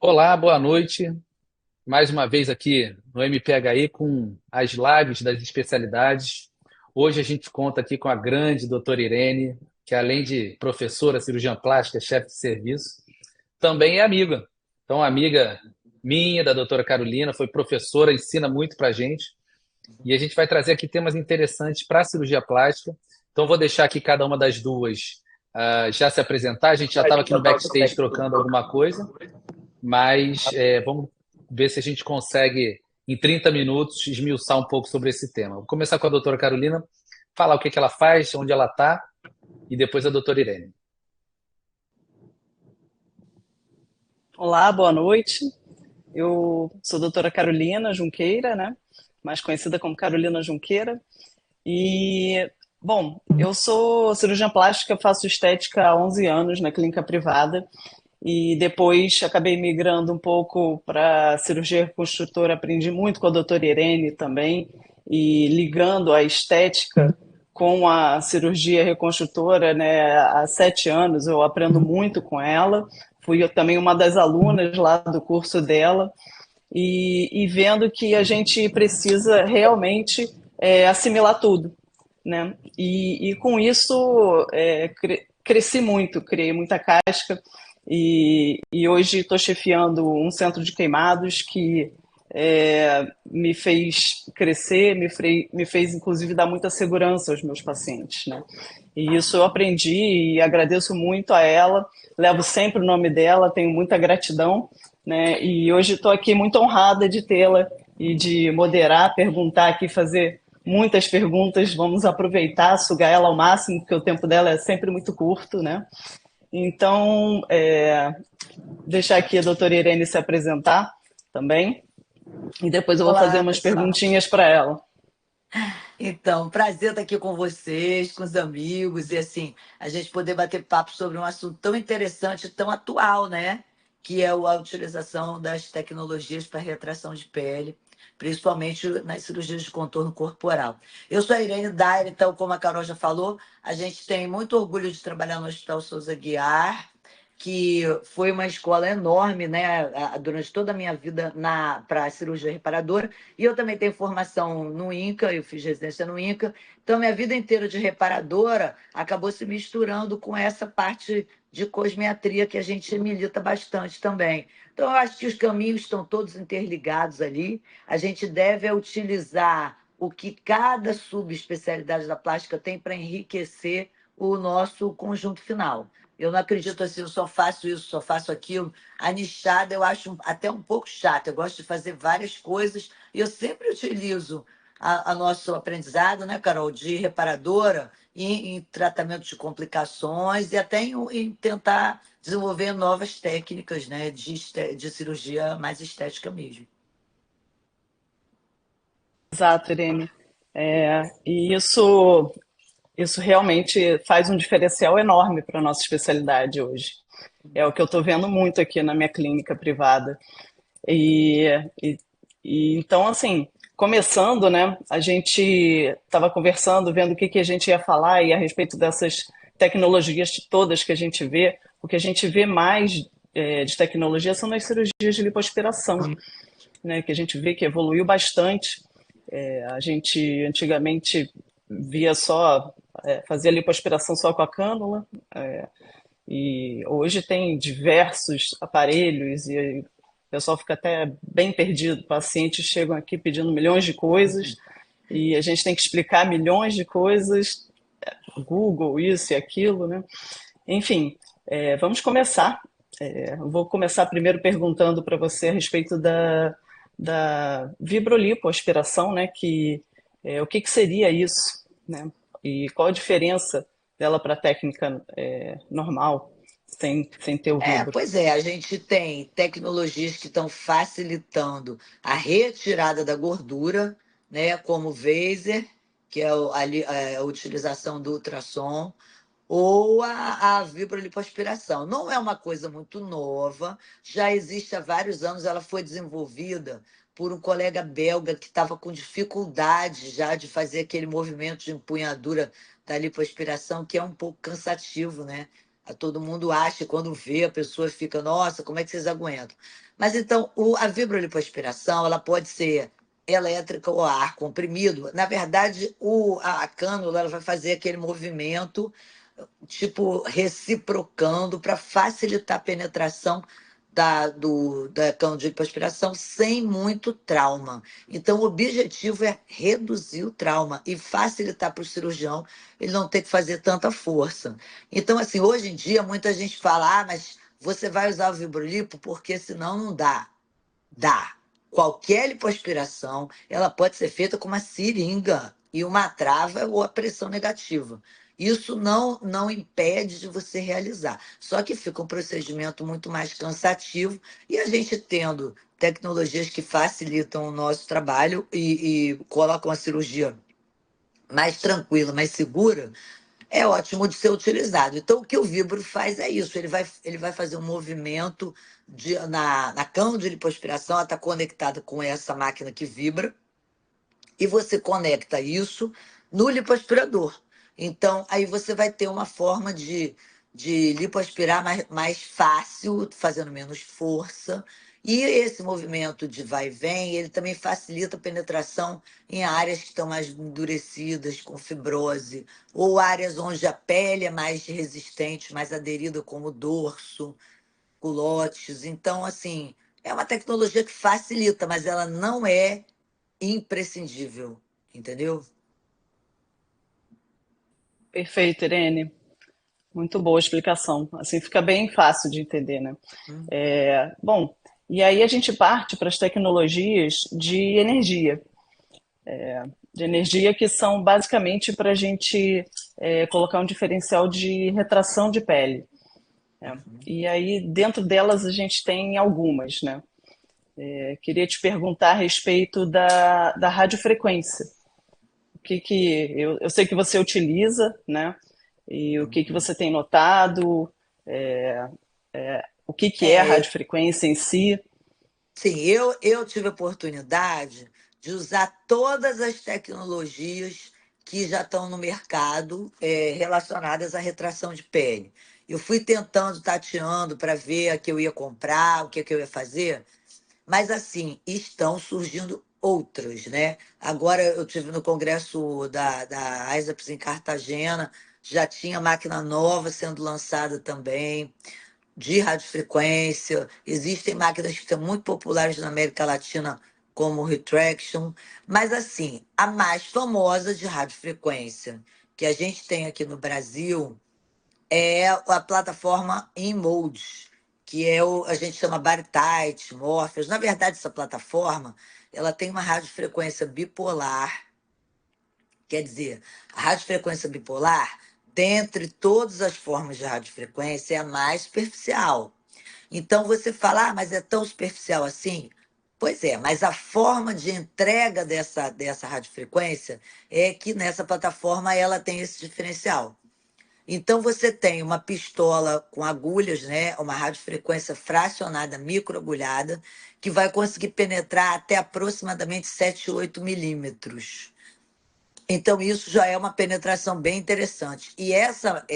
Olá, boa noite. Mais uma vez aqui no MPHI com as lives das especialidades. Hoje a gente conta aqui com a grande doutora Irene, que além de professora, cirurgiã plástica, chefe de serviço, também é amiga. Então, amiga minha, da doutora Carolina, foi professora, ensina muito para a gente. E a gente vai trazer aqui temas interessantes para a cirurgia plástica. Então, vou deixar aqui cada uma das duas já se apresentar. A gente já estava aqui no backstage trocando alguma coisa. Mas vamos ver se a gente consegue, em 30 minutos, esmiuçar um pouco sobre esse tema. Vou começar com a doutora Carolina, falar o que ela faz, onde ela está, e depois a doutora Irene. Olá, boa noite. Eu sou a doutora Carolina Junqueira, né? Mais conhecida como Carolina Junqueira. E, bom, eu sou cirurgiã plástica, faço estética há 11 anos na clínica privada e depois acabei migrando um pouco para cirurgia reconstrutora. Aprendi muito com a doutora Irene também e ligando a estética com a cirurgia reconstrutora, né? Há 7 anos eu aprendo muito com ela. Fui eu também uma das alunas lá do curso dela e vendo que a gente precisa realmente assimilar tudo, né? E com isso cresci muito, criei muita casca e hoje estou chefiando um centro de queimados que me fez crescer, me fez inclusive dar muita segurança aos meus pacientes, né? E isso eu aprendi e agradeço muito a ela, levo sempre o nome dela, tenho muita gratidão, né? E hoje estou aqui muito honrada de tê-la e de moderar, perguntar aqui, fazer muitas perguntas. Vamos aproveitar, sugar ela ao máximo, porque o tempo dela é sempre muito curto, né? Então, deixar aqui a doutora Irene se apresentar também, e depois eu vou fazer Olá, umas pessoal. perguntinhas para ela. Então, prazer estar aqui com vocês, com os amigos, e assim, a gente poder bater papo sobre um assunto tão interessante, tão atual, né? Que é a utilização das tecnologias para retração de pele, principalmente nas cirurgias de contorno corporal. Eu sou a Irene Daire, então, como a Carol já falou, a gente tem muito orgulho de trabalhar no Hospital Souza Guiar, que foi uma escola enorme, né, durante toda a minha vida para cirurgia reparadora. E eu também tenho formação no INCA, eu fiz residência no INCA. Então, minha vida inteira de reparadora acabou se misturando com essa parte de cosmetria que a gente milita bastante também. Então, eu acho que os caminhos estão todos interligados ali. A gente deve utilizar o que cada subespecialidade da plástica tem para enriquecer o nosso conjunto final. Eu não acredito assim, eu só faço isso, só faço aquilo. A nichada eu acho até um pouco chata. Eu gosto de fazer várias coisas e eu sempre utilizo a nosso aprendizado, né, Carol, de reparadora em tratamento de complicações e até em tentar desenvolver novas técnicas, né, de cirurgia mais estética mesmo. Exato, Irene. E isso realmente faz um diferencial enorme para a nossa especialidade hoje. É o que eu estou vendo muito aqui na minha clínica privada. E, e, e então, assim, começando, né, a gente estava conversando, vendo o que, que a gente ia falar e a respeito dessas tecnologias todas que a gente vê. O que a gente vê mais de tecnologia são nas cirurgias de lipoaspiração, né, que a gente vê que evoluiu bastante. A gente antigamente via só, fazia lipoaspiração só com a cânula, e hoje tem diversos aparelhos e o pessoal fica até bem perdido. Pacientes chegam aqui pedindo milhões de coisas e a gente tem que explicar milhões de coisas, Google, isso e aquilo, né? Enfim, vamos começar. Vou começar primeiro perguntando para você a respeito da vibrolipoaspiração, né? O que, que seria isso, né? E qual a diferença dela para a técnica normal, sem ter o vibro? Pois é, a gente tem tecnologias que estão facilitando a retirada da gordura, né, como o Vaser, que é a utilização do ultrassom, ou a vibrolipoaspiração. Não é uma coisa muito nova, já existe há vários anos, ela foi desenvolvida por um colega belga que estava com dificuldade já de fazer aquele movimento de empunhadura da lipoaspiração, que é um pouco cansativo, né? Todo mundo acha, quando vê, a pessoa fica, nossa, como é que vocês aguentam? Mas então, a vibrolipoaspiração, ela pode ser elétrica ou ar comprimido. Na verdade, a cânula ela vai fazer aquele movimento, tipo, reciprocando para facilitar a penetração da cânula de lipoaspiração sem muito trauma. Então, o objetivo é reduzir o trauma e facilitar para o cirurgião ele não ter que fazer tanta força. Então, assim, hoje em dia, muita gente fala, mas você vai usar o vibrolipo porque senão não dá. Dá. Qualquer lipoaspiração, ela pode ser feita com uma seringa e uma trava ou a pressão negativa. Isso não impede de você realizar. Só que fica um procedimento muito mais cansativo e a gente tendo tecnologias que facilitam o nosso trabalho e colocam a cirurgia mais tranquila, mais segura, é ótimo de ser utilizado. Então, o que o Vibro faz é isso: ele vai fazer um movimento na cama de lipoaspiração, ela está conectada com essa máquina que vibra, e você conecta isso no lipoaspirador. Então, aí você vai ter uma forma de lipoaspirar mais fácil, fazendo menos força. E esse movimento de vai e vem, ele também facilita a penetração em áreas que estão mais endurecidas, com fibrose, ou áreas onde a pele é mais resistente, mais aderida, como o dorso, culotes. Então, assim, é uma tecnologia que facilita, mas ela não é imprescindível, entendeu? Perfeito, Irene. Muito boa explicação. Assim fica bem fácil de entender, né? Hum. Bom, e aí a gente parte para as tecnologias de energia que são basicamente para a gente colocar um diferencial de retração de pele. E aí dentro delas a gente tem algumas, né? Queria te perguntar a respeito da radiofrequência. Eu sei que você utiliza, né? E o que você tem notado? É, o que é a É, radiofrequência em si? sim, eu tive a oportunidade de usar todas as tecnologias que já estão no mercado relacionadas à retração de pele. Eu fui tentando, tateando para ver a que eu ia comprar, o que eu ia fazer, mas assim, estão surgindo outras, né? Agora eu tive no congresso da ISAPS em Cartagena, já tinha máquina nova sendo lançada também de radiofrequência. Existem máquinas que são muito populares na América Latina, como o Retraction, mas assim, a mais famosa de radiofrequência que a gente tem aqui no Brasil é a plataforma InMode, que a gente chama Baritite, Morpheus. Na verdade, essa plataforma ela tem uma radiofrequência bipolar. Quer dizer, a radiofrequência bipolar, dentre todas as formas de radiofrequência, é a mais superficial. Então você fala, mas é tão superficial assim? Pois é, mas a forma de entrega dessa radiofrequência é que nessa plataforma ela tem esse diferencial. Então você tem uma pistola com agulhas, né? Uma radiofrequência fracionada, microagulhada, que vai conseguir penetrar até aproximadamente 7, 8 milímetros. Então, isso já é uma penetração bem interessante. E essa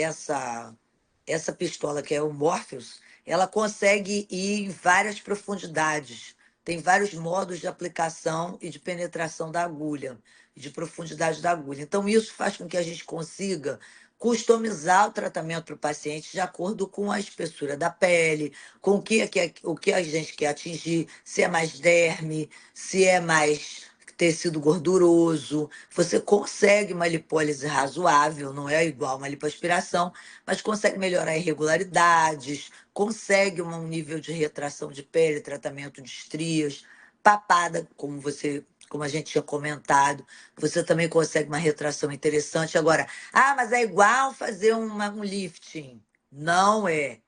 pistola, que é o Morpheus, ela consegue ir em várias profundidades. Tem vários modos de aplicação e de penetração da agulha, de profundidade da agulha. Então, isso faz com que a gente consiga customizar o tratamento para o paciente de acordo com a espessura da pele, com o que a gente quer atingir, se é mais derme, se é mais tecido gorduroso. Você consegue uma lipólise razoável, não é igual uma lipoaspiração, mas consegue melhorar irregularidades, consegue um nível de retração de pele, tratamento de estrias, papada, como a gente tinha comentado, você também consegue uma retração interessante. Agora, mas é igual fazer um lifting. Não é.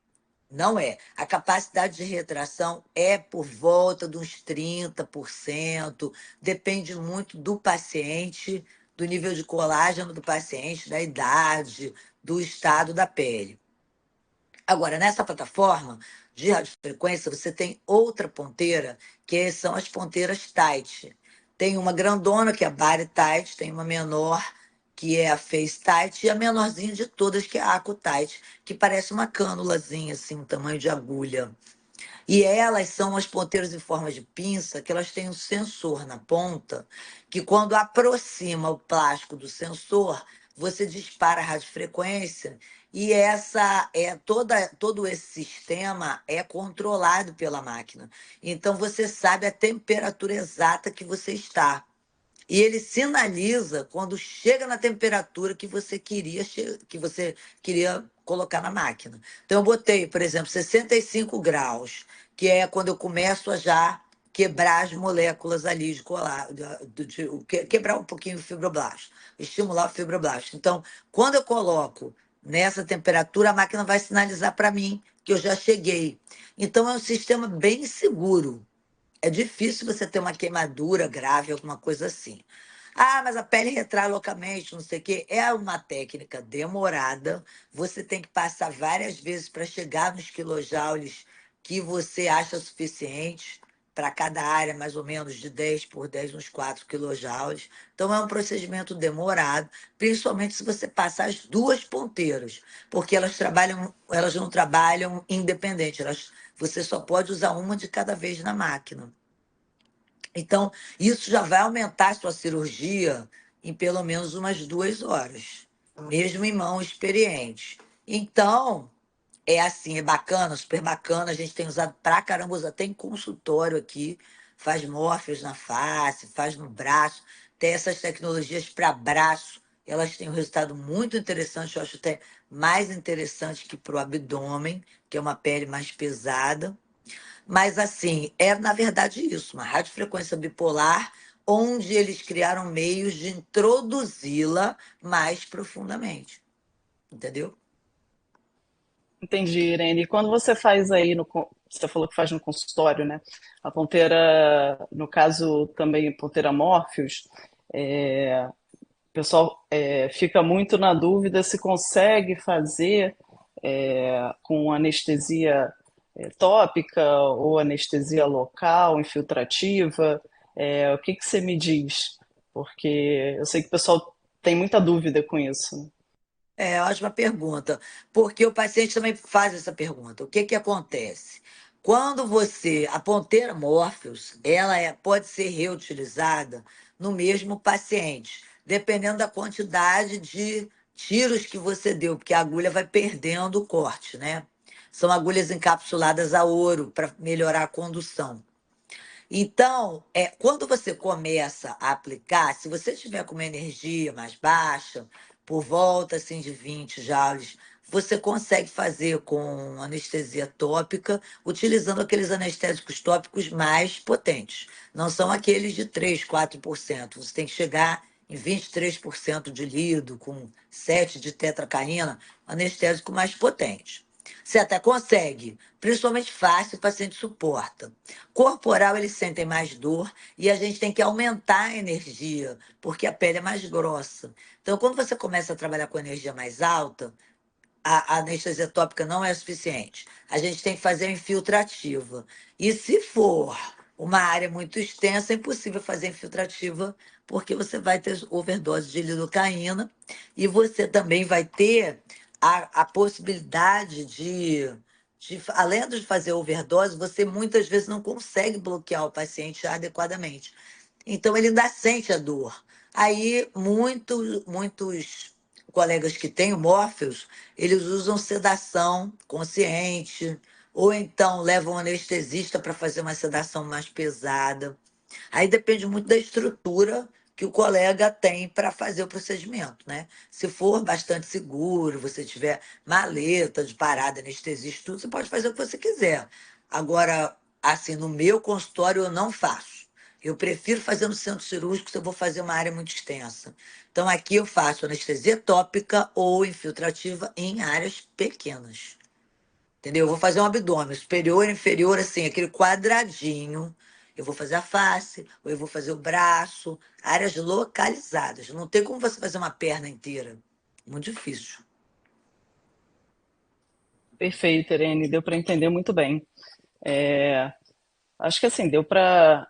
Não é. A capacidade de retração é por volta de uns 30%, depende muito do paciente, do nível de colágeno do paciente, da idade, do estado da pele. Agora, nessa plataforma de radiofrequência, você tem outra ponteira, que são as ponteiras tight. Tem uma grandona, que é a body tight, tem uma menor, que é a Face Tight, e a menorzinha de todas, que é a Aco Tight, que parece uma cânulazinha, assim, um tamanho de agulha. E elas são as ponteiras em forma de pinça, que elas têm um sensor na ponta, que quando aproxima o plástico do sensor, você dispara a radiofrequência, e todo esse sistema é controlado pela máquina. Então você sabe a temperatura exata que você está. E ele sinaliza quando chega na temperatura que você queria colocar na máquina. Então eu botei, por exemplo, 65 graus, que é quando eu começo a já quebrar as moléculas ali de colar, quebrar um pouquinho o fibroblasto, estimular o fibroblasto. Então, quando eu coloco nessa temperatura, a máquina vai sinalizar para mim que eu já cheguei. Então é um sistema bem seguro. É difícil você ter uma queimadura grave, alguma coisa assim. Ah, mas a pele retrai loucamente, não sei o quê. É uma técnica demorada. Você tem que passar várias vezes para chegar nos quilojoules que você acha suficiente para cada área, mais ou menos de 10 por 10, uns 4 quilojoules. Então, é um procedimento demorado, principalmente se você passar as duas ponteiras, porque elas não trabalham independente, você só pode usar uma de cada vez na máquina. Então, isso já vai aumentar a sua cirurgia em pelo menos umas 2 horas, mesmo em mão experiente. Então, é assim, é bacana, super bacana. A gente tem usado pra caramba, usa até em consultório aqui, faz mórfios na face, faz no braço. Tem essas tecnologias para braço, elas têm um resultado muito interessante, eu acho até mais interessante que para o abdômen, que é uma pele mais pesada. Mas, assim, é na verdade isso, uma radiofrequência bipolar, onde eles criaram meios de introduzi-la mais profundamente. Entendeu? Entendi, Irene. E quando você faz aí você falou que faz no consultório, né? A ponteira, no caso também a ponteira Morpheus, o pessoal fica muito na dúvida se consegue fazer com anestesia tópica ou anestesia local, infiltrativa. O que que você me diz? Porque eu sei que o pessoal tem muita dúvida com isso. Ótima pergunta, porque o paciente também faz essa pergunta. O que que acontece? A ponteira Morpheus, pode ser reutilizada no mesmo paciente, dependendo da quantidade de tiros que você deu, porque a agulha vai perdendo o corte, né? São agulhas encapsuladas a ouro para melhorar a condução. Então, quando você começa a aplicar, se você tiver com uma energia mais baixa, por volta assim, de 20 joules, você consegue fazer com anestesia tópica, utilizando aqueles anestésicos tópicos mais potentes. Não são aqueles de 3, 4%. Você tem que chegar em 23% de lido, com 7 de tetracaína, anestésico mais potente. Você até consegue, principalmente fácil, o paciente suporta. Corporal, eles sentem mais dor e a gente tem que aumentar a energia, porque a pele é mais grossa. Então, quando você começa a trabalhar com energia mais alta, a anestesia tópica não é suficiente. A gente tem que fazer a infiltrativa. E se for uma área muito extensa, é impossível fazer infiltrativa, porque você vai ter overdose de lidocaína e você também vai ter a possibilidade além de fazer overdose, você muitas vezes não consegue bloquear o paciente adequadamente. Então, ele ainda sente a dor. Aí, muitos colegas que têm o Morpheus, eles usam sedação consciente, ou então levam um anestesista para fazer uma sedação mais pesada. Aí depende muito da estrutura que o colega tem para fazer o procedimento, né? Se for bastante seguro, você tiver maleta de parada, anestesista, tudo, você pode fazer o que você quiser. Agora, assim, no meu consultório eu não faço. Eu prefiro fazer no centro cirúrgico se eu vou fazer uma área muito extensa. Então, aqui eu faço anestesia tópica ou infiltrativa em áreas pequenas. Entendeu? Eu vou fazer um abdômen superior e inferior, assim, aquele quadradinho. Eu vou fazer a face, ou eu vou fazer o braço, áreas localizadas. Não tem como você fazer uma perna inteira. Muito difícil. Perfeito, Irene, deu para entender muito bem. Acho que assim, deu para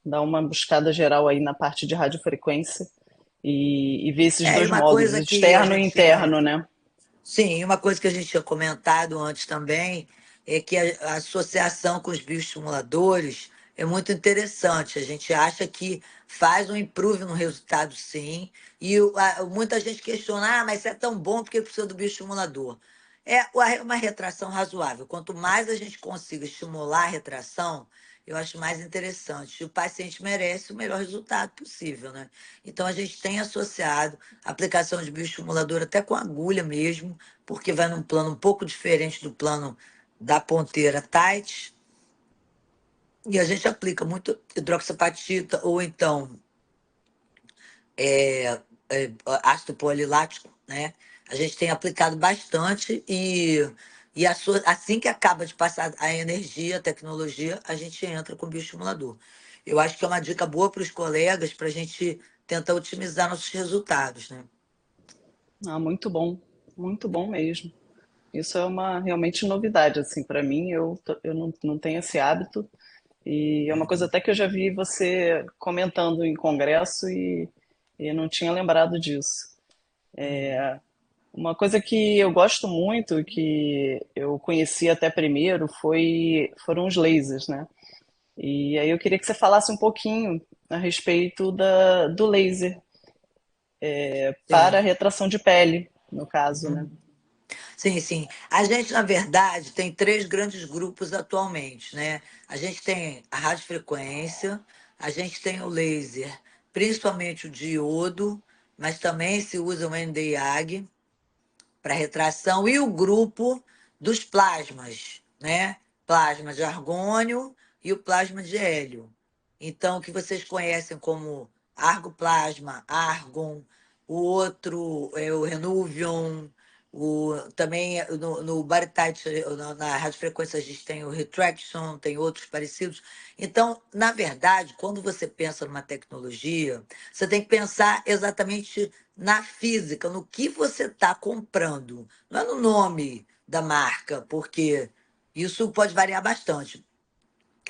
dar uma buscada geral aí na parte de radiofrequência. e ver esses E dois uma modos, coisa que a externo e gente interno, né? Sim, e uma coisa que a gente tinha comentado antes também é que a associação com os bioestimuladores é muito interessante. A gente acha que faz um improve no resultado, sim. E muita gente questiona, mas isso é tão bom porque precisa do bioestimulador. É uma retração razoável. Quanto mais a gente consiga estimular a retração, eu acho mais interessante. E o paciente merece o melhor resultado possível, né? Então a gente tem associado a aplicação de bioestimulador até com agulha mesmo, porque vai num plano um pouco diferente do plano da ponteira tight, e a gente aplica muito hidroxapatita ou então é, ácido polilático, né? A gente tem aplicado bastante assim que acaba de passar a energia, a tecnologia, a gente entra com o bioestimulador. Eu acho que é uma dica boa para os colegas para a gente tentar otimizar nossos resultados, né? Ah, muito bom mesmo. Isso é uma realmente novidade, assim, para mim. Eu não tenho esse hábito e é uma coisa até que eu já vi você comentando em congresso e não tinha lembrado disso. Uma coisa que eu gosto muito, que eu conheci até primeiro, foram os lasers, né? E aí eu queria que você falasse um pouquinho a respeito do laser para Sim. retração de pele, no caso, né? Sim, sim. A gente, na verdade, tem três grandes grupos atualmente, né? A gente tem a radiofrequência, a gente tem o laser, principalmente o diodo, mas também se usa o Nd:YAG para retração, e o grupo dos plasmas, né? Plasma de argônio e o plasma de hélio. Então, o que vocês conhecem como argoplasma, argon, o outro é o renuvium, também no baritite, na radiofrequência, a gente tem o retraction, tem outros parecidos. Então, na verdade, quando você pensa numa tecnologia, você tem que pensar exatamente na física, no que você está comprando, não é no nome da marca, porque isso pode variar bastante.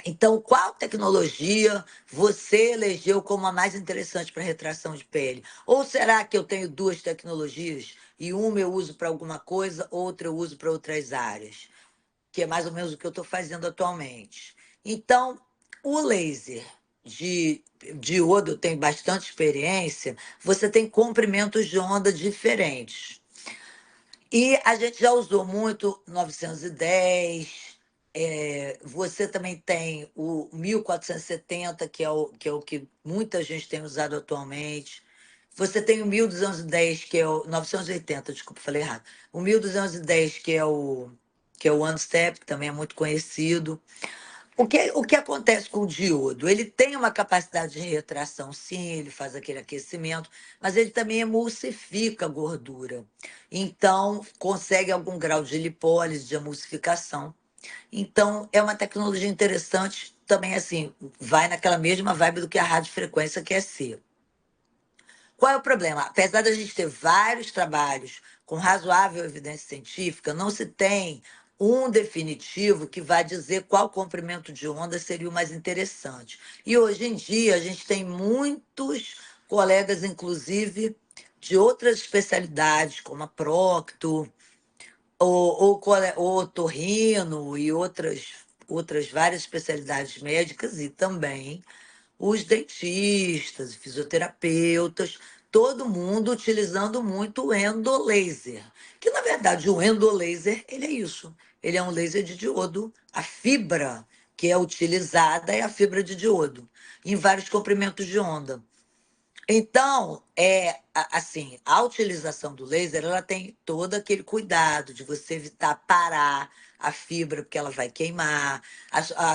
Então, qual tecnologia você elegeu como a mais interessante para retração de pele? Ou será que eu tenho duas tecnologias e uma eu uso para alguma coisa, outra eu uso para outras áreas? Que é mais ou menos o que eu estou fazendo atualmente. Então, o laser de diodo tem bastante experiência, você tem comprimentos de onda diferentes. E a gente já usou muito 910. Você também tem o 1470, que é o que muita gente tem usado atualmente. Você tem o 1210, que é o 980, desculpa, falei errado. O 1210, que é o One Step, que também é muito conhecido. O que acontece com o diodo? Ele tem uma capacidade de retração, sim, ele faz aquele aquecimento, mas ele também emulsifica a gordura. Então, consegue algum grau de lipólise, de emulsificação. Então, é uma tecnologia interessante, também assim, vai naquela mesma vibe do que a radiofrequência, que é C. Qual é o problema? Apesar da gente ter vários trabalhos com razoável evidência científica, não se tem um definitivo que vai dizer qual comprimento de onda seria o mais interessante. E hoje em dia a gente tem muitos colegas, inclusive, de outras especialidades, como a Procto, ou Torrino e outras várias especialidades médicas, e também os dentistas, fisioterapeutas, todo mundo utilizando muito o endolaser. Que, na verdade, o endolaser, ele é isso. Ele é um laser de diodo. A fibra que é utilizada é a fibra de diodo, em vários comprimentos de onda. Então, assim, a utilização do laser, ela tem todo aquele cuidado de você evitar parar a fibra, porque ela vai queimar,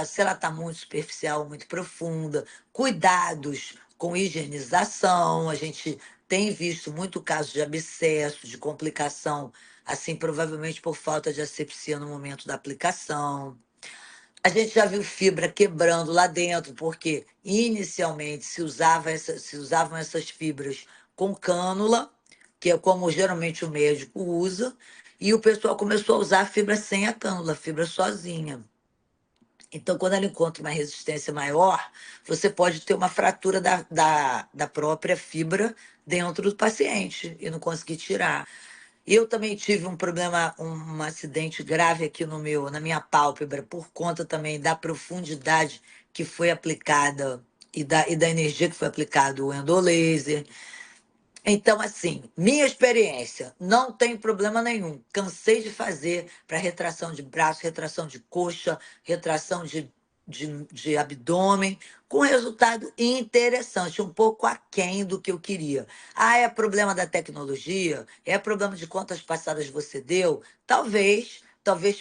se ela está muito superficial, muito profunda, cuidados com higienização, a gente tem visto muito caso de abscesso, de complicação, assim, provavelmente por falta de asepsia no momento da aplicação. A gente já viu fibra quebrando lá dentro, porque inicialmente se usavam essas fibras com cânula, que é como geralmente o médico usa, e o pessoal começou a usar a fibra sem a cânula, a fibra sozinha. Então, quando ela encontra uma resistência maior, você pode ter uma fratura da própria fibra dentro do paciente e não conseguir tirar. Eu também tive um problema, um acidente grave aqui na minha pálpebra, por conta também da profundidade que foi aplicada e da energia que foi aplicada o endolaser. Então, assim, minha experiência, não tem problema nenhum. Cansei de fazer para retração de braço, retração de coxa, retração de abdômen, com resultado interessante, um pouco aquém do que eu queria. Ah, é problema da tecnologia? É problema de quantas passadas você deu? Talvez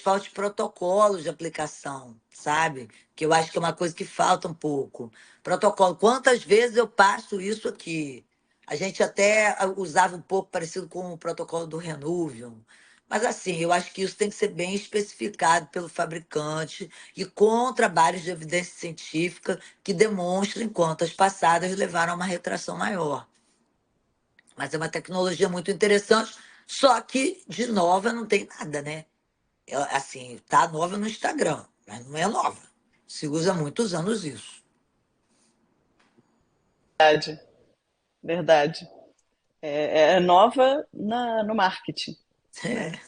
falte protocolo de aplicação, sabe? Que eu acho que é uma coisa que falta um pouco. Protocolo. Quantas vezes eu passo isso aqui? A gente até usava um pouco parecido com o protocolo do Renuvium. Mas, assim, eu acho que isso tem que ser bem especificado pelo fabricante e com trabalhos de evidência científica que demonstrem quantas passadas levaram a uma retração maior. Mas é uma tecnologia muito interessante, só que de nova não tem nada, né? Assim, tá nova no Instagram, mas não é nova. Se usa há muitos anos isso. Verdade, verdade. É nova no marketing, né?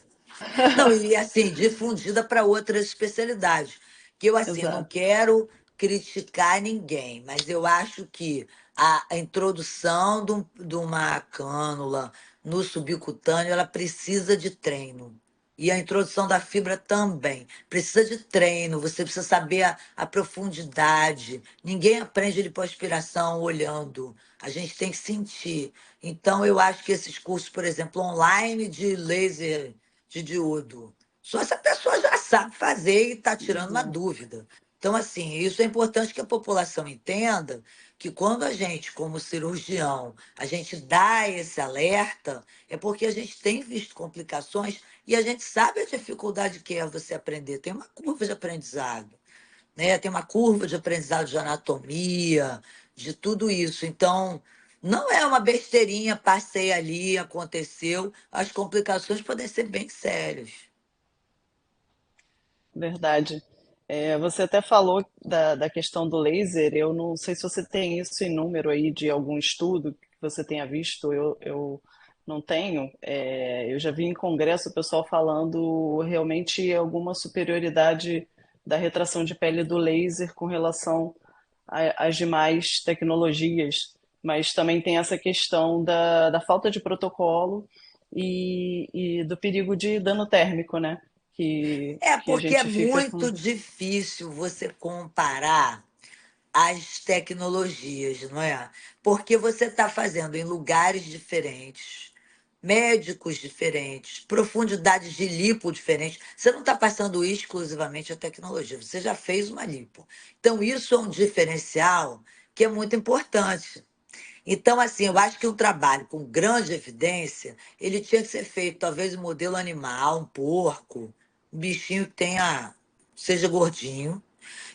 É. Não, e assim, difundida para outras especialidades. Que eu, assim, eu não Exato. quero criticar ninguém, mas eu acho que a introdução de uma cânula no subcutâneo, ela precisa de treino. E a introdução da fibra também. Precisa de treino, você precisa saber a profundidade. Ninguém aprende lipoaspiração olhando. A gente tem que sentir. Então, eu acho que esses cursos, por exemplo, online de laser de diodo. Só se a pessoa já sabe fazer e está tirando uma Exato. dúvida. Então, assim, isso é importante que a população entenda que quando a gente, como cirurgião, a gente dá esse alerta, é porque a gente tem visto complicações e a gente sabe a dificuldade que é você aprender. Tem uma curva de aprendizado, né? Tem uma curva de aprendizado de anatomia, de tudo isso. Então, não é uma besteirinha, passei ali, aconteceu. As complicações podem ser bem sérias. Verdade. Você até falou da questão do laser. Eu não sei se você tem isso em número aí de algum estudo que você tenha visto. Eu não tenho. Eu já vi em congresso o pessoal falando realmente alguma superioridade da retração de pele do laser com relação às demais tecnologias. Mas também tem essa questão da falta de protocolo e do perigo de dano térmico, né? É Que a porque é gente fica muito com. difícil você comparar as tecnologias, não é? Porque você está fazendo em lugares diferentes, médicos diferentes, profundidades de lipo diferentes. Você não está passando exclusivamente a tecnologia, você já fez uma lipo. Então, isso é um diferencial que é muito importante. Então, assim, eu acho que um trabalho com grande evidência, ele tinha que ser feito, talvez, um modelo animal, um porco, um bichinho que seja gordinho,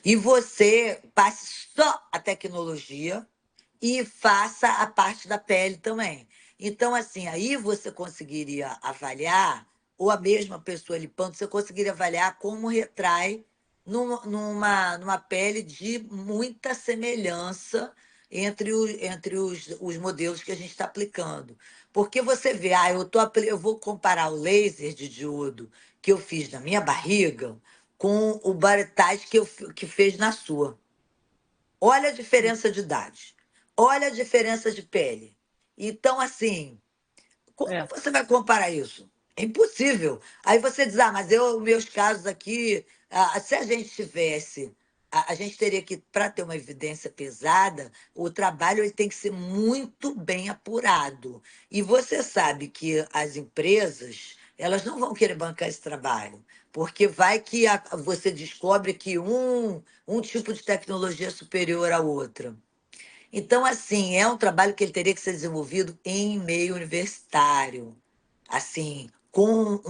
e você passe só a tecnologia e faça a parte da pele também. Então, assim, aí você conseguiria avaliar, ou a mesma pessoa lipando, você conseguiria avaliar como retrai numa pele de muita semelhança entre os modelos que a gente está aplicando. Porque você vê, eu vou comparar o laser de diodo que eu fiz na minha barriga com o Baritais que fez na sua. Olha a diferença de idade. Olha a diferença de pele. Então, assim, como É, você vai comparar isso? É impossível. Aí você diz, mas os meus casos aqui, se a gente tivesse, a gente teria que, para ter uma evidência pesada, o trabalho ele tem que ser muito bem apurado. E você sabe que as empresas, elas não vão querer bancar esse trabalho, porque vai que você descobre que um tipo de tecnologia é superior à outra. Então, assim, é um trabalho que ele teria que ser desenvolvido em meio universitário, assim, com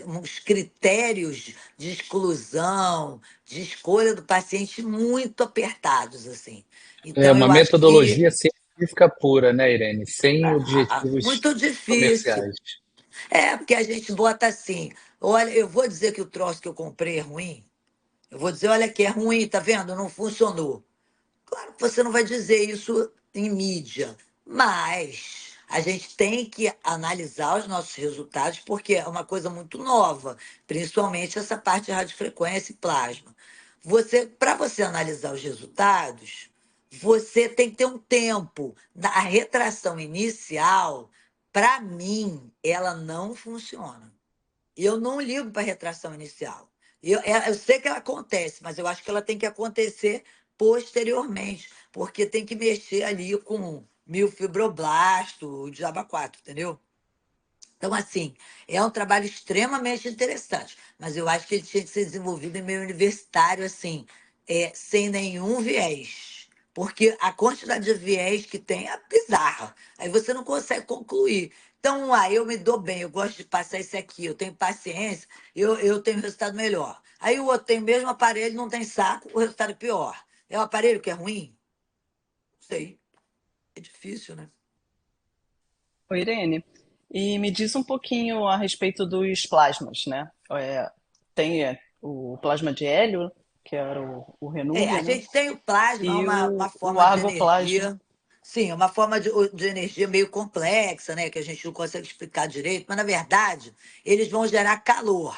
uns critérios de exclusão, de escolha do paciente muito apertados, assim. É Então, uma eu acho que metodologia científica pura, né, Irene? Sem objetivos muito difícil. comerciais. É, porque a gente bota assim, olha, eu vou dizer que o troço que eu comprei é ruim. Eu vou dizer, olha aqui, é ruim, tá vendo? Não funcionou. Claro que você não vai dizer isso em mídia, mas a gente tem que analisar os nossos resultados, porque é uma coisa muito nova, principalmente essa parte de radiofrequência e plasma. Para você analisar os resultados, você tem que ter um tempo. A retração inicial, para mim, ela não funciona. Eu não ligo para a retração inicial. Eu sei que ela acontece, mas eu acho que ela tem que acontecer posteriormente, porque tem que mexer ali com miofibroblasto, o diaba 4, entendeu? Então, assim, é um trabalho extremamente interessante, mas eu acho que ele tinha que ser desenvolvido em meio universitário, assim, sem nenhum viés. Porque a quantidade de viés que tem é bizarra. Aí você não consegue concluir. Então, eu me dou bem, eu gosto de passar isso aqui, eu tenho paciência, eu tenho resultado melhor. Aí o outro tem o mesmo aparelho, não tem saco, o resultado é pior. É o aparelho que é ruim? Não sei. É difícil, né? Oi, Irene. E me diz um pouquinho a respeito dos plasmas, né? Tem o plasma de hélio, que era o A Renúvia, né? gente tem o plasma, E uma o forma de argoplasma. energia, sim, uma forma de energia meio complexa, né, que a gente não consegue explicar direito, mas na verdade eles vão gerar calor.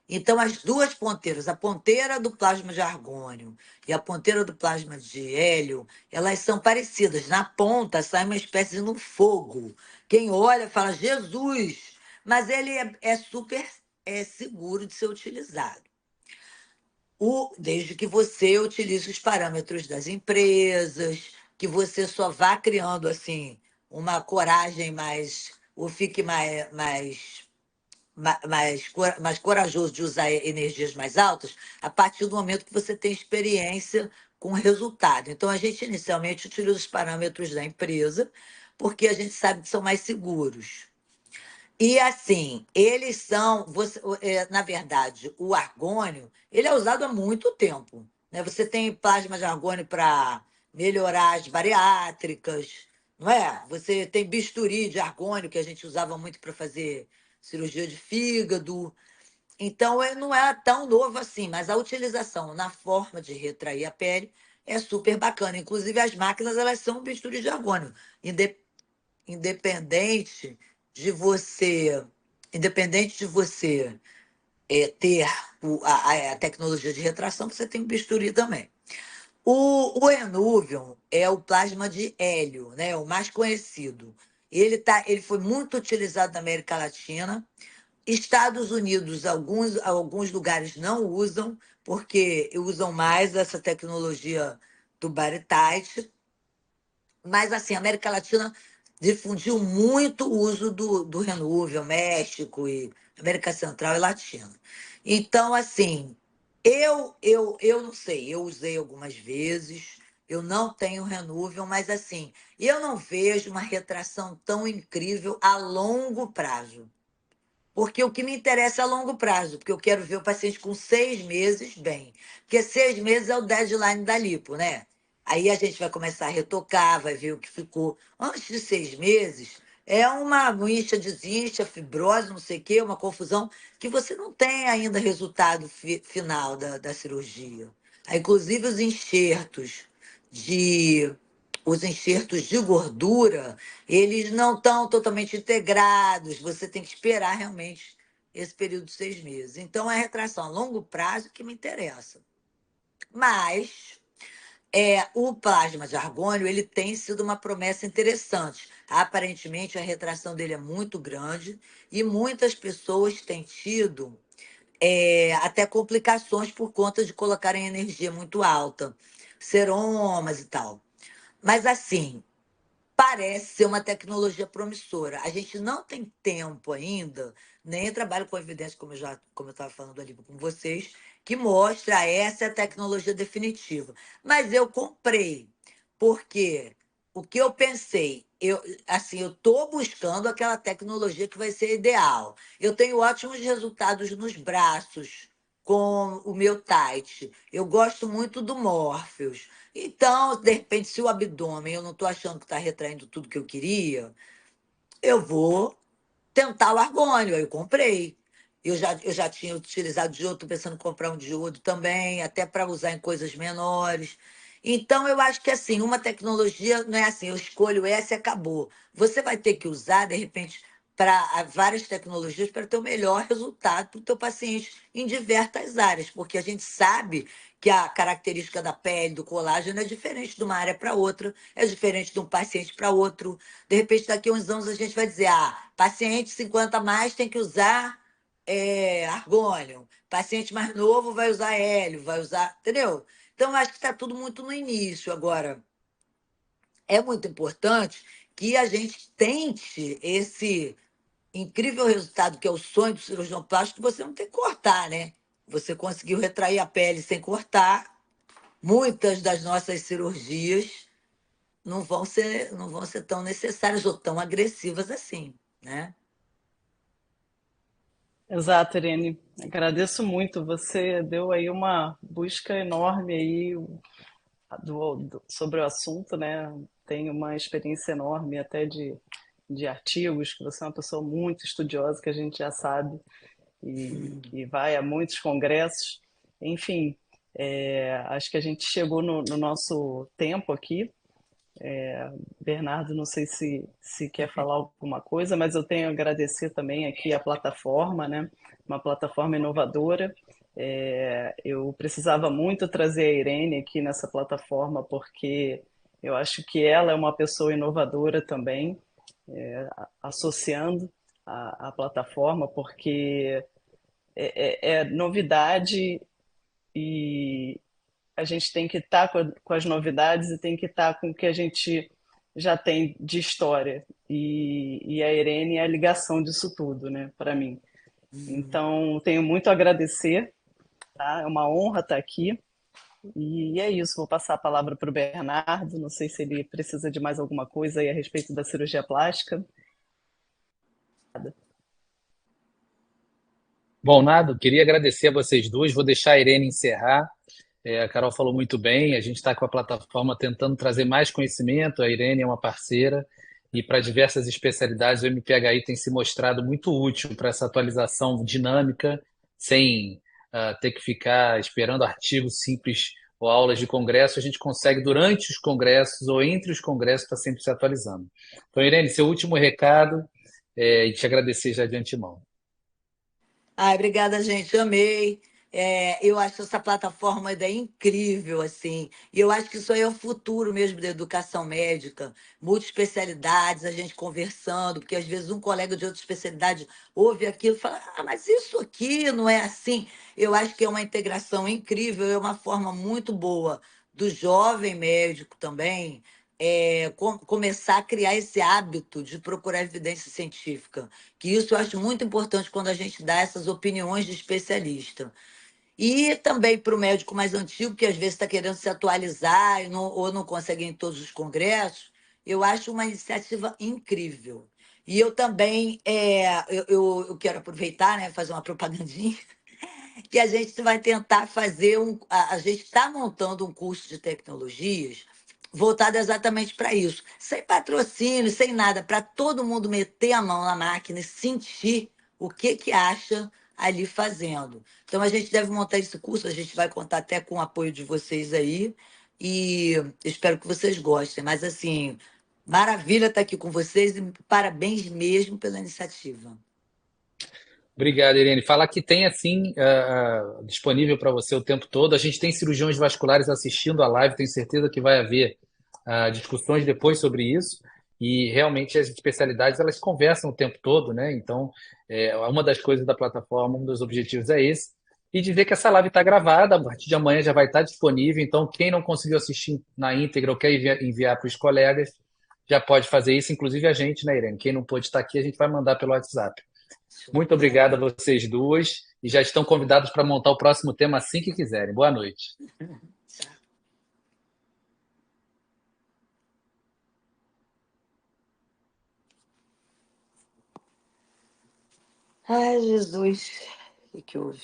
Então, as duas ponteiras, a ponteira do plasma de argônio e a ponteira do plasma de hélio, elas são parecidas. Na ponta sai uma espécie de um fogo. Quem olha fala, Jesus! Mas ele é super seguro de ser utilizado. Desde que você utilize os parâmetros das empresas, que você só vá criando assim uma coragem mais, ou fique mais corajoso de usar energias mais altas, a partir do momento que você tem experiência com o resultado. Então, a gente inicialmente utiliza os parâmetros da empresa, porque a gente sabe que são mais seguros. E assim, eles são, na verdade, o argônio, ele é usado há muito tempo, né? Você tem plasma de argônio para melhorar as bariátricas, não é? Você tem bisturi de argônio, que a gente usava muito para fazer cirurgia de fígado. Então, não é tão novo assim, mas a utilização na forma de retrair a pele é super bacana. Inclusive, as máquinas, elas são bisturi de argônio, independente de você, independente de você ter a tecnologia de retração, você tem o bisturi também. O Renuvium é o plasma de hélio, né? O mais conhecido. Ele foi muito utilizado na América Latina. Estados Unidos, alguns lugares não usam, porque usam mais essa tecnologia do Baritite. Mas, assim, a América Latina difundiu muito o uso do Renúvel, México e América Central e Latina. Então, assim, eu não sei, eu usei algumas vezes, eu não tenho Renúvel, mas, assim, eu não vejo uma retração tão incrível a longo prazo. Porque o que me interessa é a longo prazo, porque eu quero ver o paciente com 6 meses bem. Porque 6 meses é o deadline da lipo, né? Aí a gente vai começar a retocar, vai ver o que ficou. Antes de 6 meses, é uma incha, desincha, fibrose, não sei o quê, uma confusão, que você não tem ainda resultado final da cirurgia. Aí, inclusive, de os enxertos de gordura, eles não estão totalmente integrados. Você tem que esperar realmente esse período de 6 meses. Então, é a retração a longo prazo que me interessa. Mas o plasma de argônio ele tem sido uma promessa interessante. Aparentemente, a retração dele é muito grande e muitas pessoas têm tido até complicações por conta de colocarem energia muito alta, seromas e tal. Mas, assim, parece ser uma tecnologia promissora. A gente não tem tempo ainda, nem trabalho com evidência, como eu estava falando ali com vocês, que mostra essa é a tecnologia definitiva. Mas eu comprei, porque o que eu pensei, eu estou buscando aquela tecnologia que vai ser ideal. Eu tenho ótimos resultados nos braços com o meu Tight. Eu gosto muito do Morpheus. Então, de repente, se o abdômen eu não estou achando que está retraindo tudo que eu queria, eu vou tentar o argônio. Aí eu comprei. Eu já tinha utilizado diodo, estou pensando em comprar um diodo também, até para usar em coisas menores. Então, eu acho que assim, uma tecnologia não é assim, eu escolho essa e acabou. Você vai ter que usar, de repente, para várias tecnologias para ter o melhor resultado para o teu paciente em diversas áreas, porque a gente sabe que a característica da pele, do colágeno, é diferente de uma área para outra, é diferente de um paciente para outro. De repente, daqui a uns anos, a gente vai dizer: paciente 50 a mais tem que usar argônio, paciente mais novo vai usar hélio, vai usar. Entendeu? Então, eu acho que está tudo muito no início. Agora, é muito importante que a gente tente esse incrível resultado, que é o sonho do cirurgião plástico, você não tem que cortar, né? Você conseguiu retrair a pele sem cortar. Muitas das nossas cirurgias não vão ser tão necessárias ou tão agressivas assim, né? Exato, Irene. Agradeço muito. Você deu aí uma busca enorme aí sobre o assunto, né? Tenho uma experiência enorme até de artigos, que você é uma pessoa muito estudiosa, que a gente já sabe, e que vai a muitos congressos. Enfim, acho que a gente chegou no nosso tempo aqui. Bernardo, não sei se quer falar alguma coisa, mas eu tenho a agradecer também aqui a plataforma, né? Uma plataforma inovadora. Eu precisava muito trazer a Irene aqui nessa plataforma, porque eu acho que ela é uma pessoa inovadora também, associando a plataforma, porque é novidade e a gente tem que estar com as novidades e tem que estar com o que a gente já tem de história. E a Irene é a ligação disso tudo, né, para mim. Então, tenho muito a agradecer, tá? É uma honra estar aqui. E é isso, vou passar a palavra para o Bernardo. Não sei se ele precisa de mais alguma coisa aí a respeito da cirurgia plástica. Bom, nada, queria agradecer a vocês duas. Vou deixar a Irene encerrar. A Carol falou muito bem, a gente está com a plataforma tentando trazer mais conhecimento. A Irene é uma parceira e para diversas especialidades o MPHI tem se mostrado muito útil para essa atualização dinâmica, sem ter que ficar esperando artigos simples ou aulas de congresso. A gente consegue, durante os congressos ou entre os congressos, estar sempre se atualizando. Então, Irene, seu último recado e te agradecer já de antemão. Ai, obrigada, gente. Amei. Eu acho essa plataforma ideia incrível, assim. E eu acho que isso aí é o futuro mesmo da educação médica, multiespecialidades, a gente conversando, porque às vezes um colega de outra especialidade ouve aquilo e fala: mas isso aqui não é assim. Eu acho que é uma integração incrível, é uma forma muito boa do jovem médico também começar a criar esse hábito de procurar evidência científica, que isso eu acho muito importante quando a gente dá essas opiniões de especialista. E também para o médico mais antigo, que às vezes está querendo se atualizar ou não consegue ir em todos os congressos, eu acho uma iniciativa incrível. E eu também eu quero aproveitar, né, fazer uma propagandinha, que a gente vai tentar fazer a gente está montando um curso de tecnologias voltado exatamente para isso, sem patrocínio, sem nada, para todo mundo meter a mão na máquina e sentir o que acha ali fazendo. Então a gente deve montar esse curso, a gente vai contar até com o apoio de vocês aí e espero que vocês gostem. Mas assim, maravilha estar aqui com vocês e parabéns mesmo pela iniciativa. Obrigado, Irene. Fala que tem assim disponível para você o tempo todo. A gente tem cirurgiões vasculares assistindo a live, tenho certeza que vai haver discussões depois sobre isso. E realmente as especialidades elas conversam o tempo todo, né? Então, uma das coisas da plataforma, um dos objetivos é esse. E dizer que essa live está gravada, a partir de amanhã já vai estar disponível. Então, quem não conseguiu assistir na íntegra ou quer enviar para os colegas, já pode fazer isso, inclusive a gente, né, Irene? Quem não pôde estar aqui, a gente vai mandar pelo WhatsApp. Muito obrigado a vocês duas e já estão convidados para montar o próximo tema assim que quiserem. Boa noite. Ai, Jesus, o que houve?